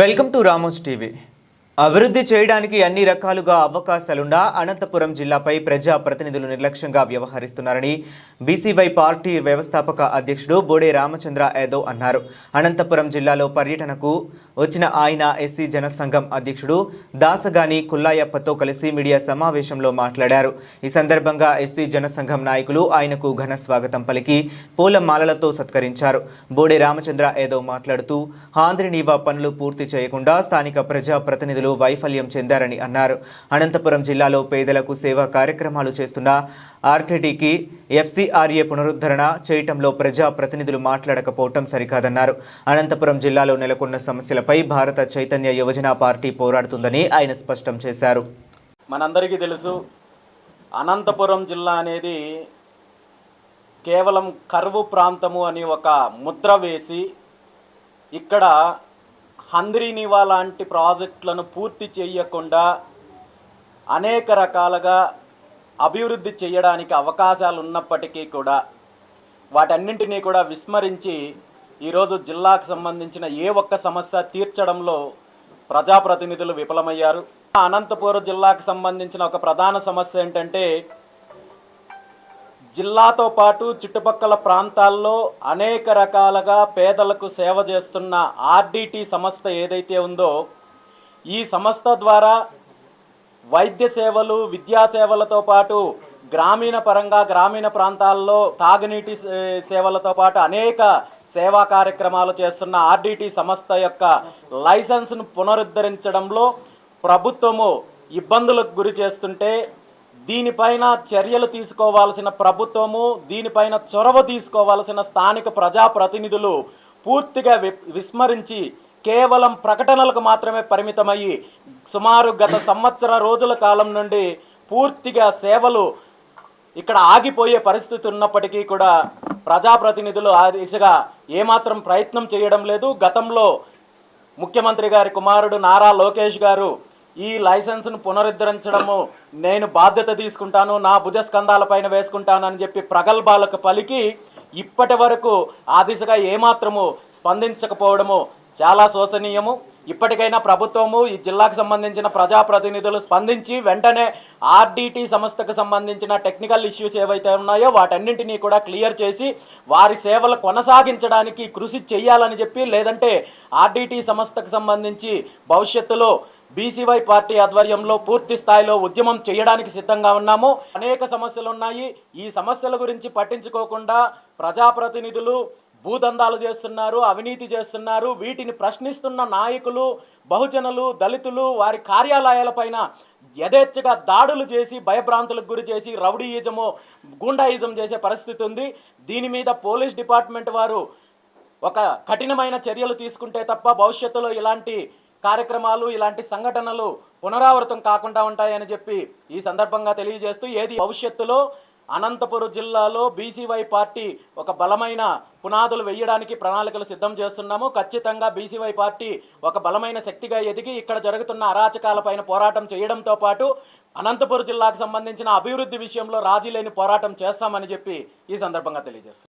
Welcome to Ramos TV. అభివృద్ధి చేయడానికి అన్ని రకాలుగా అవకాశాలున్నా అనంతపురం జిల్లాపై ప్రజా ప్రతినిధులు నిర్లక్ష్యంగా వ్యవహరిస్తున్నారని బీసీవై పార్టీ వ్యవస్థాపక అధ్యక్షుడు బోడే రామచంద్ర యాదవ్ అన్నారు. అనంతపురం జిల్లాలో పర్యటనకు వచ్చిన ఆయన ఎస్సీ జనసంఘం అధ్యక్షుడు దాసగాని కుల్లాయప్పతో కలిసి మీడియా సమావేశంలో మాట్లాడారు. ఈ సందర్భంగా ఎస్సీ జనసంఘం నాయకులు ఆయనకు ఘన స్వాగతం పలికి పూలమాలలతో సత్కరించారు. బోడే రామచంద్ర యాదవ్ మాట్లాడుతూ ఆంధ్రనీవా పనులు పూర్తి చేయకుండా స్థానిక ప్రజా ప్రతినిధులు వైఫల్యం చెందారని అన్నారు. అనంతపురం జిల్లాలో పేదలకు సేవా కార్యక్రమాలు చేస్తున్న ఆర్టీటీకి ఎఫ్సీఆర్ఏ పునరుద్ధరణ చేయటంలో ప్రజా ప్రతినిధులు మాట్లాడకపోవటం సరికాదన్నారు. అనంతపురం జిల్లాలో నెలకొన్న సమస్యలపై భారత చైతన్య యువజన పార్టీ పోరాడుతుందని ఆయన స్పష్టం చేశారు. మనందరికీ తెలుసు, అనంతపురం జిల్లా అనేది కేవలం కరువు ప్రాంతము అని ఒక ముద్ర వేసి ఇక్కడ హంద్రీనివా లాంటి ప్రాజెక్టులను పూర్తి చేయకుండా అనేక రకాలుగా అభివృద్ధి చేయడానికి అవకాశాలు ఉన్నప్పటికీ కూడా వాటన్నింటినీ కూడా విస్మరించి ఈరోజు జిల్లాకు సంబంధించిన ఏ ఒక్క సమస్య తీర్చడంలో ప్రజాప్రతినిధులు విఫలమయ్యారు. అనంతపురం జిల్లాకు సంబంధించిన ఒక ప్రధాన సమస్య ఏంటంటే, జిల్లాతో పాటు చుట్టుపక్కల ప్రాంతాల్లో అనేక రకాలుగా పేదలకు సేవ చేస్తున్న ఆర్డీటీ సంస్థ ఏదైతే ఉందో, ఈ సంస్థ ద్వారా వైద్య సేవలు, విద్యా సేవలతో పాటు గ్రామీణ ప్రాంతాల్లో తాగునీటి సేవలతో పాటు అనేక సేవా కార్యక్రమాలు చేస్తున్న ఆర్డీటీ సంస్థ యొక్క లైసెన్స్ను పునరుద్ధరించడంలో ప్రభుత్వము ఇబ్బందులకు గురి చేస్తుంటే, దీనిపైన చర్యలు తీసుకోవాల్సిన ప్రభుత్వము, దీనిపైన చొరవ తీసుకోవాల్సిన స్థానిక ప్రజాప్రతినిధులు పూర్తిగా విస్మరించి కేవలం ప్రకటనలకు మాత్రమే పరిమితమయ్యి సుమారు గత సంవత్సర రోజుల కాలం నుండి పూర్తిగా సేవలు ఇక్కడ ఆగిపోయే పరిస్థితి ఉన్నప్పటికీ కూడా ప్రజాప్రతినిధులు ఆ దిశగా ఏమాత్రం ప్రయత్నం చేయడం లేదు. గతంలో ముఖ్యమంత్రి గారి కుమారుడు నారా లోకేష్ గారు ఈ లైసెన్స్ను పునరుద్ధరించడము నేను బాధ్యత తీసుకుంటాను, నా భుజస్కంధాలపైన వేసుకుంటానని చెప్పి ప్రగల్భాలకు పలికి ఇప్పటి వరకు ఆ దిశగా ఏమాత్రము స్పందించకపోవడము చాలా శోచనీయము. ఇప్పటికైనా ప్రభుత్వము ఈ జిల్లాకు సంబంధించిన ప్రజాప్రతినిధులు స్పందించి వెంటనే ఆర్డీటీ సంస్థకు సంబంధించిన టెక్నికల్ ఇష్యూస్ ఏవైతే ఉన్నాయో వాటన్నింటినీ కూడా క్లియర్ చేసి వారి సేవలు కొనసాగించడానికి కృషి చేయాలని చెప్పి, లేదంటే ఆర్డీటీ సంస్థకు సంబంధించి భవిష్యత్తులో బీసీవై పార్టీ ఆధ్వర్యంలో పూర్తి స్థాయిలో ఉద్యమం చేయడానికి సిద్ధంగా ఉన్నాము. అనేక సమస్యలు ఉన్నాయి. ఈ సమస్యల గురించి పట్టించుకోకుండా ప్రజాప్రతినిధులు భూదందాలు చేస్తున్నారు, అవినీతి చేస్తున్నారు. వీటిని ప్రశ్నిస్తున్న నాయకులు, బహుజనులు, దళితులు వారి కార్యాలయాలపైన యథేచ్ఛగా దాడులు చేసి భయభ్రాంతులకు గురి చేసి రౌడీయిజము, గూండాయిజం చేసే పరిస్థితి ఉంది. దీని మీద పోలీస్ డిపార్ట్మెంట్ వారు ఒక కఠినమైన చర్యలు తీసుకుంటే తప్ప భవిష్యత్తులో ఇలాంటి కార్యక్రమాలు, ఇలాంటి సంఘటనలు పునరావృతం కాకుండా ఉంటాయని చెప్పి ఈ సందర్భంగా తెలియజేస్తూ, ఏది భవిష్యత్తులో అనంతపురం జిల్లాలో బీసీవై పార్టీ ఒక బలమైన పునాదులు వేయడానికి ప్రణాళికలు సిద్ధం చేస్తున్నాము. ఖచ్చితంగా బీసీవై పార్టీ ఒక బలమైన శక్తిగా ఎదిగి ఇక్కడ జరుగుతున్న అరాచకాలపైన పోరాటం చేయడంతో పాటు అనంతపురం జిల్లాకు సంబంధించిన అభివృద్ధి విషయంలో రాజీ లేని పోరాటం చేస్తామని చెప్పి ఈ సందర్భంగా తెలియజేస్తాం.